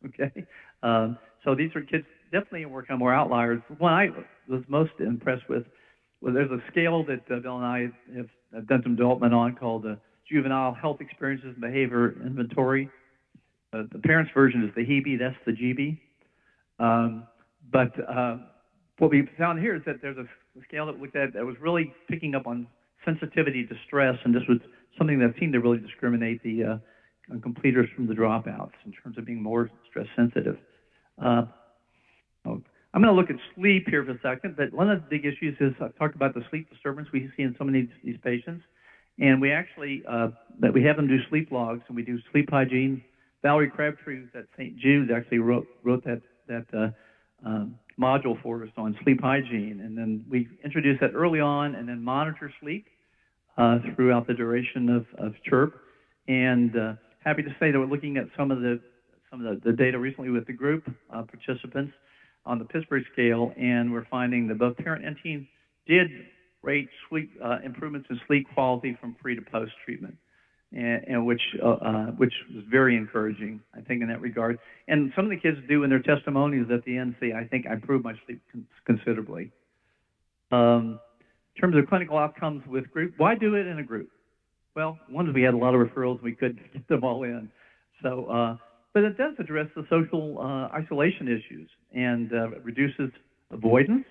Okay, so these are kids definitely working on more outliers. One I was most impressed with. Well, there's a scale that Bill and I have done some development on called the Juvenile Health Experiences and Behavior Inventory. The parents' version is the HEBE, that's the GB. But what we found here is that there's a scale that looked at that was really picking up on sensitivity to stress, and this was something that seemed to really discriminate the completers from the dropouts in terms of being more stress sensitive. I'm going to look at sleep here for a second, but one of the big issues is I've talked about the sleep disturbance we see in some of these patients, and we actually that we have them do sleep logs, and we do sleep hygiene. Valerie Crabtree at St. Jude actually wrote that module for us on sleep hygiene, and then we introduced that early on, and then monitor sleep throughout the duration of CHIRP. And happy to say that we're looking at some of the data recently with the group participants on the Pittsburgh scale, and we're finding that both parent and teen did rate sleep improvements in sleep quality from pre to post treatment, and which was very encouraging, I think, in that regard. And some of the kids do in their testimonials at the end say, I think I improved my sleep considerably. In terms of clinical outcomes with group, why do it in a group? Well, one is we had a lot of referrals, we couldn't get them all in. So, but it does address the social isolation issues and reduces avoidance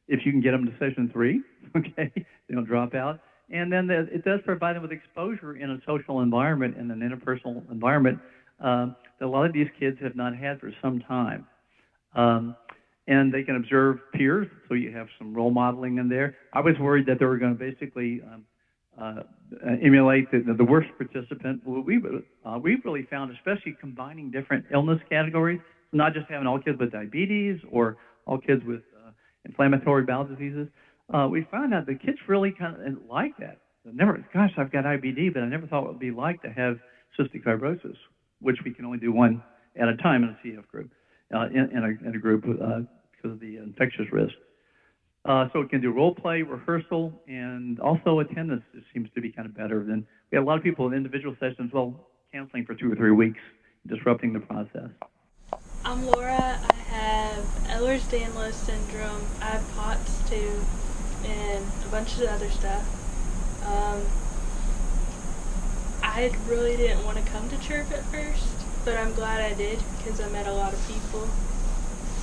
if you can get them to session 3, okay? They don't drop out. And then it does provide them with exposure in a social environment, in an interpersonal environment that a lot of these kids have not had for some time. And they can observe peers, so you have some role modeling in there. I was worried that they were going to basically emulate the worst participant. Well, we've really found, especially combining different illness categories, not just having all kids with diabetes or all kids with inflammatory bowel diseases. We found out the kids really kind of like that. Gosh, I've got IBD, but I never thought it would be like to have cystic fibrosis, which we can only do one at a time in a CF group, in a group because of the infectious risk. So it can do role play, rehearsal, and also attendance. It seems to be kind of better than we had a lot of people in individual sessions, canceling for 2 or 3 weeks, disrupting the process. I'm Laura. I have Ehlers-Danlos syndrome. I have POTS too, and a bunch of other stuff. I really didn't want to come to CHIRP at first, but I'm glad I did because I met a lot of people.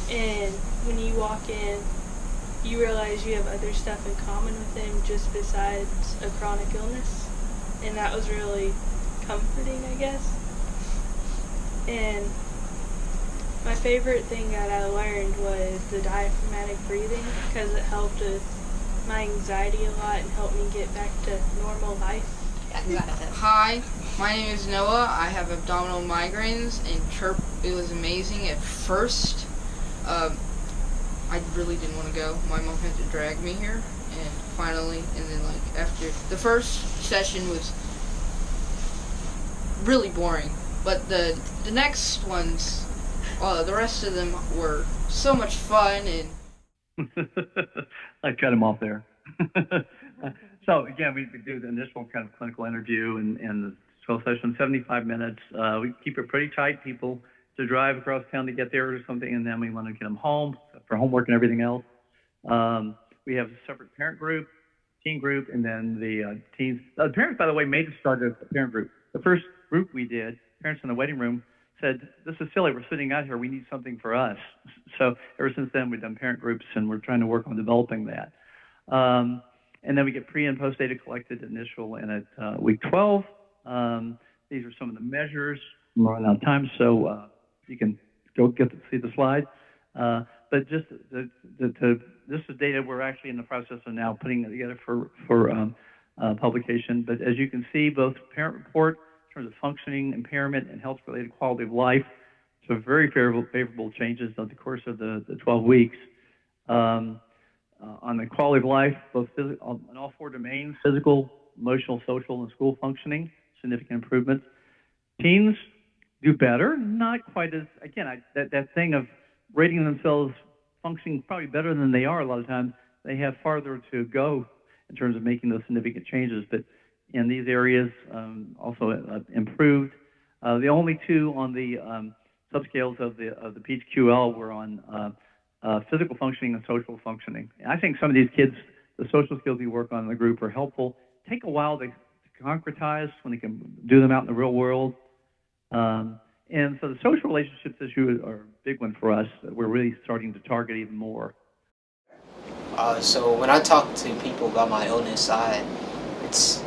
And when you walk in, you realize you have other stuff in common with them just besides a chronic illness. And that was really comforting, I guess. And my favorite thing that I learned was the diaphragmatic breathing because it helped with my anxiety a lot and helped me get back to normal life. Hi, my name is Noah. I have abdominal migraines, and CHIRP, it was amazing at first. I really didn't want to go. My mom had to drag me here, and finally, and then like after the first session was really boring, but the next ones, the rest of them were so much fun. And I cut him off there. So again, we do the initial kind of clinical interview and the 12 session, 75 minutes. We keep it pretty tight. People to drive across town to get there or something, and then we want to get them home for homework and everything else. We have a separate parent group, teen group, and then the teens. The parents, by the way, made us start a parent group. The first group we did, parents in the waiting room, said, "This is silly. We're sitting out here. We need something for us." So ever since then, we've done parent groups, and we're trying to work on developing that. And then we get pre and post data collected initial and at week 12. These are some of the measures. I'm running out of time, so you can go get to see the slide. But just this is data we're actually in the process of now putting together for publication. But as you can see, both parent report in terms of functioning, impairment, and health-related quality of life, so very favorable changes over the course of the 12 weeks. On the quality of life, both in all four domains, physical, emotional, social, and school functioning, significant improvements. Teens do better, not quite as, again, that thing of rating themselves functioning probably better than they are a lot of times. They have farther to go in terms of making those significant changes, but in these areas also improved. The only two on the subscales of the PHQL were on physical functioning and social functioning. And I think some of these kids, the social skills we work on in the group are helpful. Take a while to concretize when they can do them out in the real world. And so the social relationships issue are a big one for us that we're really starting to target even more. So when I talk to people about my illness, it's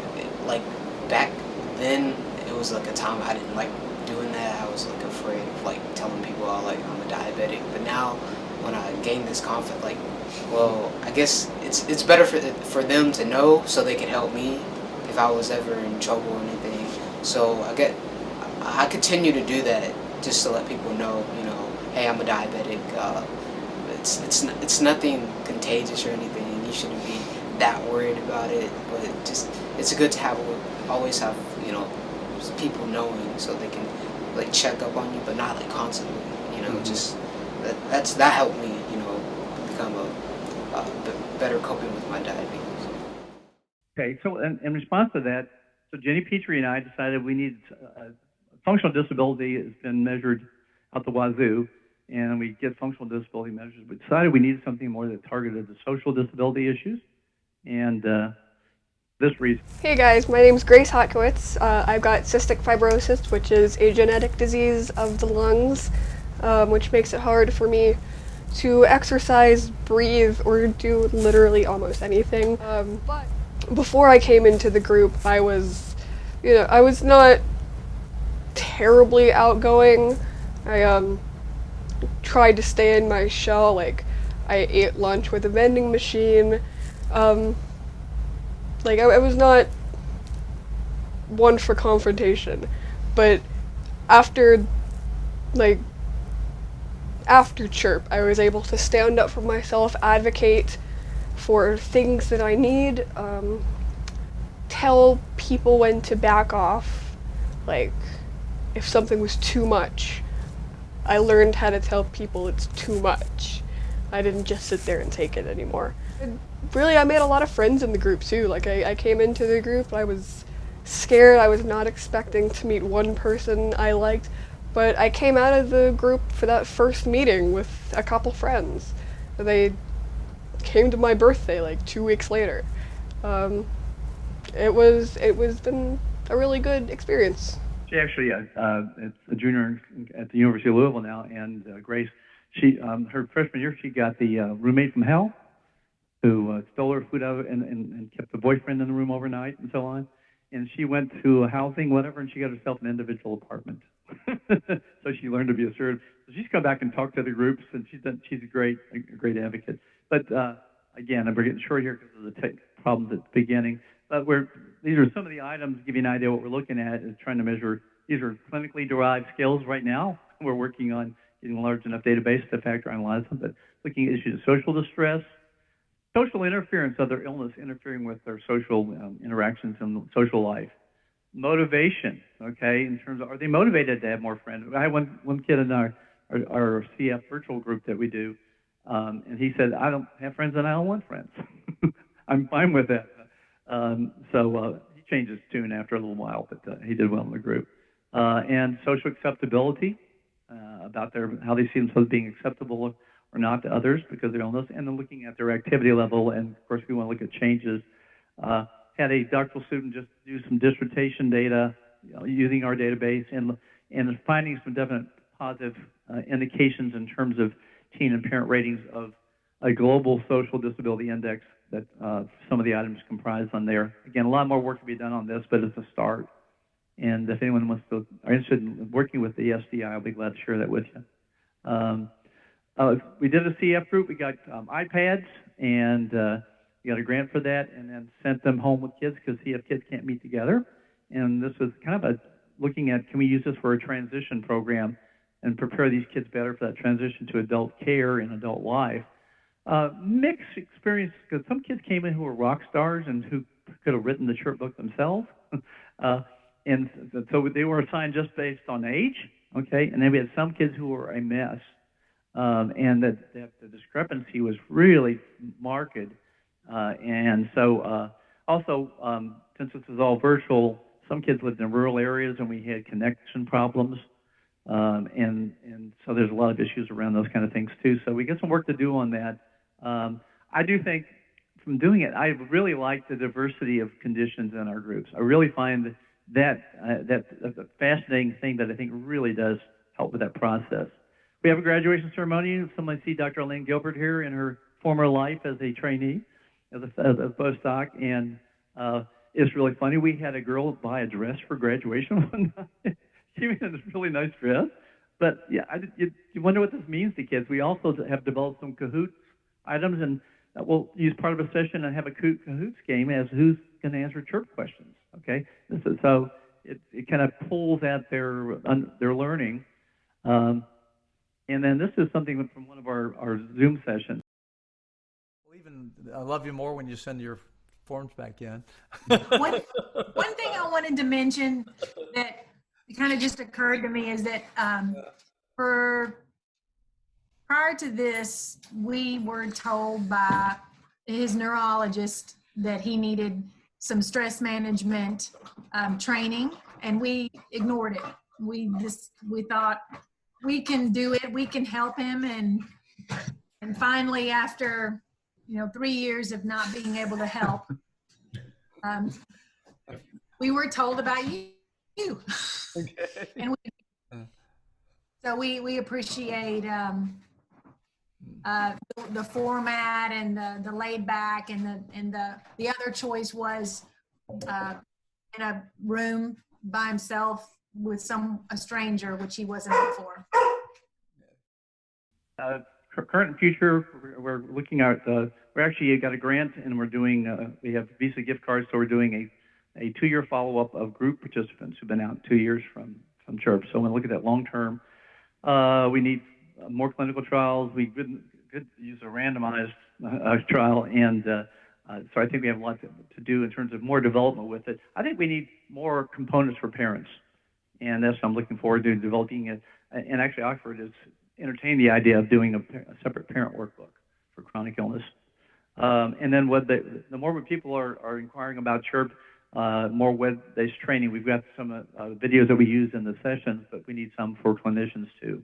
like back then it was like a time I didn't like doing that. I was like afraid of like telling people I'm a diabetic. But now when I gain this confidence, like, well, I guess it's better for them to know so they can help me if I was ever in trouble or anything. So I continue to do that just to let people know, hey, I'm a diabetic. It's nothing contagious or anything. You shouldn't be that worried about it. But just it's good to always have people knowing so they can like check up on you, but not like constantly. Just that helped me, become a better coping with my diabetes. Okay, so in response to that, so Jenny Petrie and I decided we need functional disability has been measured out the wazoo, and we get functional disability measures. We decided we needed something more that targeted the social disability issues, and this reason. Hey guys, my name is Grace Hotkowitz. I've got cystic fibrosis, which is a genetic disease of the lungs, which makes it hard for me to exercise, breathe, or do literally almost anything. But before I came into the group, I was not terribly outgoing. I tried to stay in my shell. Like, I ate lunch with a vending machine. I was not one for confrontation, but after CHIRP, I was able to stand up for myself, advocate for things that I need, tell people when to back off. Like, if something was too much, I learned how to tell people it's too much. I didn't just sit there and take it anymore. Really, I made a lot of friends in the group too. Like, I came into the group, I was scared, I was not expecting to meet one person I liked, but I came out of the group for that first meeting with a couple friends. They came to my birthday like 2 weeks later. It was been a really good experience. She actually is a junior at the University of Louisville now, and Grace, she her freshman year she got the roommate from hell who stole her food out and kept the boyfriend in the room overnight and so on. And she went to housing, whatever, and she got herself an individual apartment. So she learned to be assertive. So she's come back and talked to other groups, and she's a great advocate. But again, we're getting short here because of the problems at the beginning. But these are some of the items to give you an idea what we're looking at is trying to measure. These are clinically derived skills right now. We're working on getting a large enough database to factor analyze them, but looking at issues of social distress, social interference, other illness interfering with their social interactions and social life. Motivation, okay, in terms of, are they motivated to have more friends? I had one kid in our CF virtual group that we do, and he said, I don't have friends and I don't want friends. I'm fine with that. So he changed his tune after a little while, but he did well in the group. And social acceptability, about how they see themselves being acceptable or not to others because of their illness, and then looking at their activity level, and of course we want to look at changes. Had a doctoral student just do some dissertation data using our database and finding some definite positive indications in terms of teen and parent ratings of a global social disability index that some of the items comprise on there. Again, a lot more work to be done on this, but it's a start. And if anyone are interested in working with the SDI, I'll be glad to share that with you. We did a CF group. We got iPads, and we got a grant for that, and then sent them home with kids because CF kids can't meet together. And this was kind of looking at, can we use this for a transition program and prepare these kids better for that transition to adult care and adult life. Mixed experience, because some kids came in who were rock stars and who could have written the CHIRP book themselves. And so they were assigned just based on age, okay? And then we had some kids who were a mess. And the discrepancy was really marked. And so also, since this is all virtual, some kids lived in rural areas and we had connection problems. And so there's a lot of issues around those kind of things too. So we got some work to do on that. I do think from doing it, I really like the diversity of conditions in our groups. I really find that's a fascinating thing that I think really does help with that process. We have a graduation ceremony. Someone see Dr. Elaine Gilbert here in her former life as a trainee, as a postdoc, and it's really funny. We had a girl buy a dress for graduation one night. She made this really nice dress, but yeah, you wonder what this means to kids. We also have developed some Kahoots items, and we'll use part of a session and have a Kahoots game as who's going to answer CHIRP questions. Okay, so it kind of pulls at their learning. And then this is something from one of our Zoom sessions. I love you more when you send your forms back in. One thing I wanted to mention that kind of just occurred to me is that prior to this, we were told by his neurologist that he needed some stress management training, and we ignored it. We thought, we can do it, we can help him, and finally, after 3 years of not being able to help, we were told about you. Okay. And so we appreciate the format and the laid back, and the other choice was in a room by himself with a stranger, which he wasn't up for. Current and future, we're looking at, we actually got a grant, and we're doing, we have Visa gift cards, so we're doing a 2-year follow-up of group participants who've been out 2 years from CHIRP. So when we look at that long-term, we need more clinical trials. We could use a randomized trial, and so I think we have a lot to do in terms of more development with it. I think we need more components for parents, and that's what I'm looking forward to, developing it. And actually, Oxford has entertained the idea of doing a separate parent workbook for chronic illness. And then the more people are inquiring about CHIRP, more web-based training. We've got some videos that we use in the sessions, but we need some for clinicians too.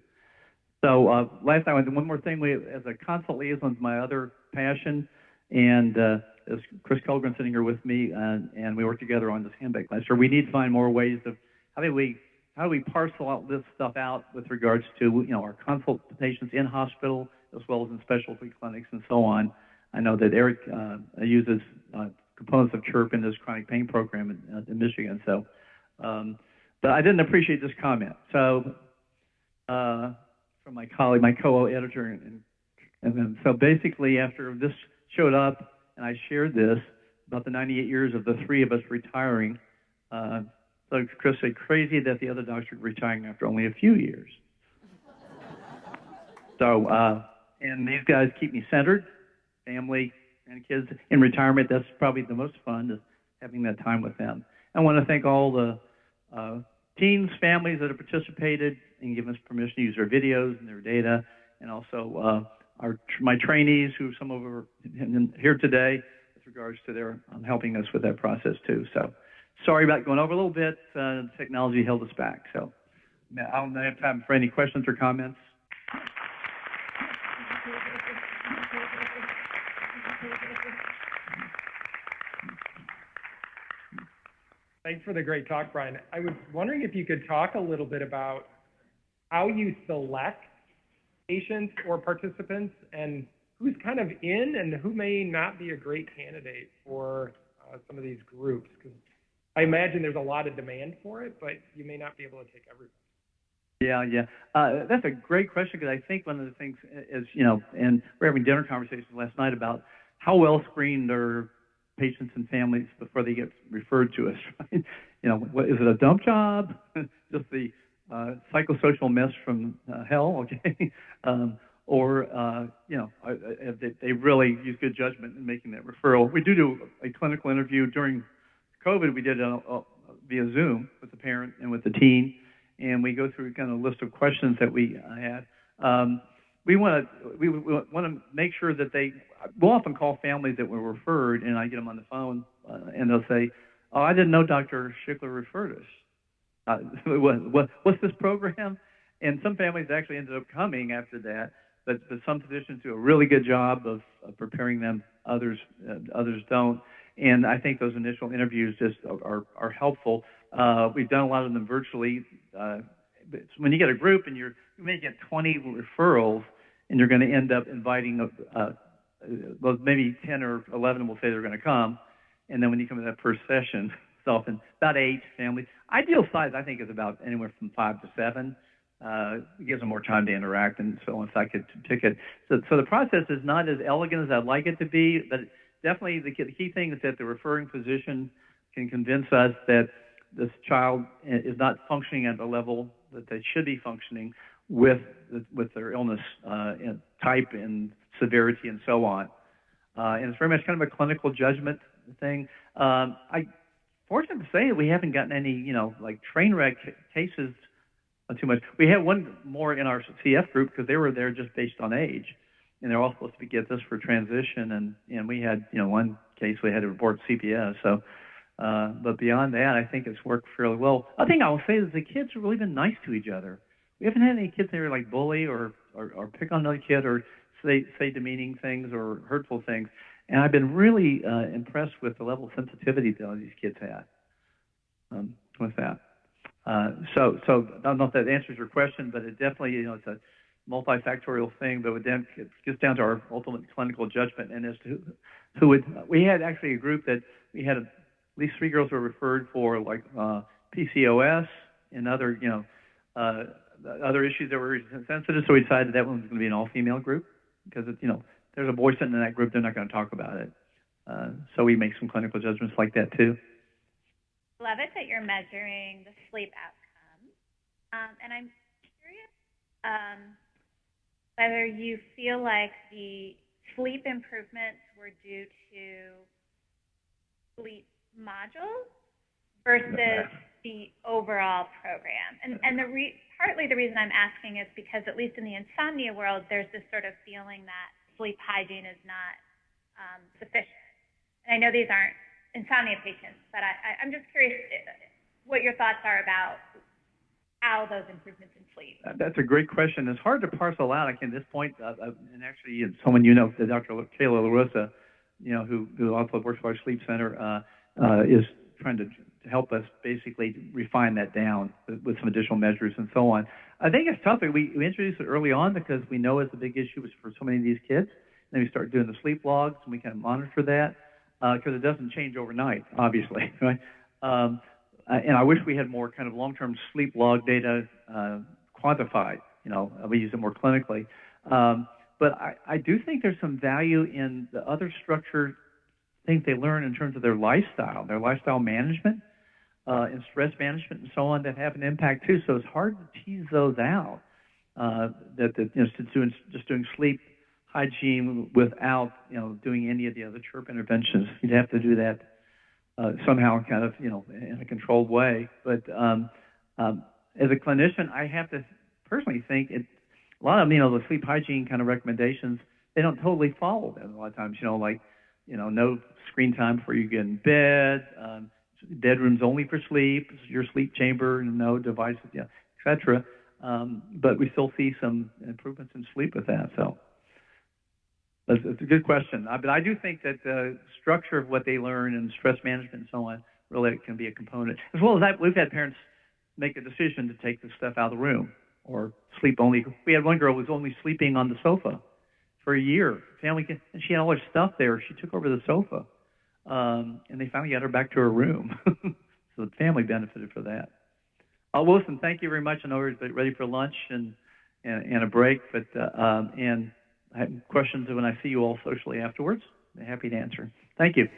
So last time, one more thing, as a consult liaison is my other passion, and is Kris Kullgren sitting here with me, and we work together on this handbook last year. We need to find more ways of how do we parcel out this stuff out with regards to our consultations in hospital as well as in specialty clinics and so on. I know that Eric uses components of CHIRP in his chronic pain program in Michigan. So, but I didn't appreciate this comment. So, from my colleague, my co-editor, and then so basically after this showed up and I shared this about the 98 years of the three of us retiring, so Kris said, crazy that the other docs are retiring after only a few years. So, and these guys keep me centered, family and kids in retirement. That's probably the most fun, is having that time with them. I want to thank all the teens, families that have participated and given us permission to use their videos and their data, and also my trainees, who some of them are here today, with regards to their helping us with that process too. So, sorry about going over a little bit. Technology held us back. So, I don't have time for any questions or comments. Thanks for the great talk, Bryan. I was wondering if you could talk a little bit about how you select patients or participants, and who's kind of in and who may not be a great candidate for some of these groups. Because I imagine there's a lot of demand for it, but you may not be able to take everybody. Yeah. That's a great question, because I think one of the things is, and we're having dinner conversations last night about how well screened are patients and families before they get referred to us. Right? What is it, a dump job? Just the psychosocial mess from hell, okay? Or if they really use good judgment in making that referral. We do a clinical interview during COVID. We did via Zoom with the parent and with the teen, and we go through kind of a list of questions that we had. We want to make sure that we'll often call families that were referred, and I get them on the phone, and they'll say, "Oh, I didn't know Dr. Schickler referred us. What's this program?" And some families actually ended up coming after that, but some physicians do a really good job of preparing them. Others don't. And I think those initial interviews just are helpful. We've done a lot of them virtually. When you get a group and you may get 20 referrals, and you're going to end up inviting well, maybe 10 or 11 will say they're going to come, and then when you come to that first session, it's often about 8 families. Ideal size, I think, is about anywhere from 5 to 7. It gives them more time to interact and so on, if I could pick it. So the process is not as elegant as I'd like it to be, but definitely the key thing is that the referring physician can convince us that this child is not functioning at the level that they should be functioning with their illness type and severity and so on. And it's very much kind of a clinical judgment thing. I fortunate to say that we haven't gotten any, like train wreck cases too much. We had one more in our CF group because they were there just based on age, and they're all supposed to get this for transition. And we had, one case we had to report CPS. So, but beyond that, I think it's worked fairly well. Other thing I will say is the kids have really been nice to each other. We haven't had any kids that are like bully or pick on another kid or say demeaning things or hurtful things. And I've been really impressed with the level of sensitivity that all these kids had with that. So I don't know if that answers your question, but it definitely, it's a multifactorial thing, but then it gets down to our ultimate clinical judgment. And as to who would, we had actually a group that we had at least 3 girls were referred for like PCOS and other, other issues that were sensitive. So we decided that one was going to be an all-female group because, there's a boy sitting in that group, they're not going to talk about it. So we make some clinical judgments like that too. Love it that you're measuring the sleep outcomes. And I'm curious whether you feel like the sleep improvements were due to sleep modules versus the overall program. And partly the reason I'm asking is because at least in the insomnia world, there's this sort of feeling that sleep hygiene is not sufficient. And I know these aren't insomnia patients, but I'm just curious what your thoughts are about how those improvements in sleep. That's a great question. It's hard to parcel out at this point. And actually, someone Dr. Kayla LaRosa, who also works for our sleep center, is trying to help us basically refine that down with some additional measures and so on. I think it's tough. We introduced it early on because we know it's a big issue for so many of these kids. Then we start doing the sleep logs, and we kind of monitor that because it doesn't change overnight, obviously, right? And I wish we had more kind of long-term sleep log data quantified. We use it more clinically. But I do think there's some value in the other structured things they learn in terms of their lifestyle management, and stress management and so on that have an impact too. So it's hard to tease those out. Just doing sleep hygiene without doing any of the other CHIRP interventions. You'd have to do that somehow, kind of in a controlled way. But as a clinician, I have to personally think a lot of the sleep hygiene kind of recommendations, they don't totally follow them a lot of times. No screen time before you get in bed. Bedrooms only for sleep. Your sleep chamber, no devices, et cetera. But we still see some improvements in sleep with that. So it's a good question. But I do think that the structure of what they learn and stress management and so on really can be a component. As well as that, we've had parents make a decision to take the stuff out of the room or sleep only. We had one girl who was only sleeping on the sofa for a year. And she had all her stuff there. She took over the sofa. And they finally got her back to her room. So the family benefited for that. Wilson, thank you very much. I know we're ready for lunch and a break, but and I have questions when I see you all socially afterwards. I'm happy to answer. Thank you.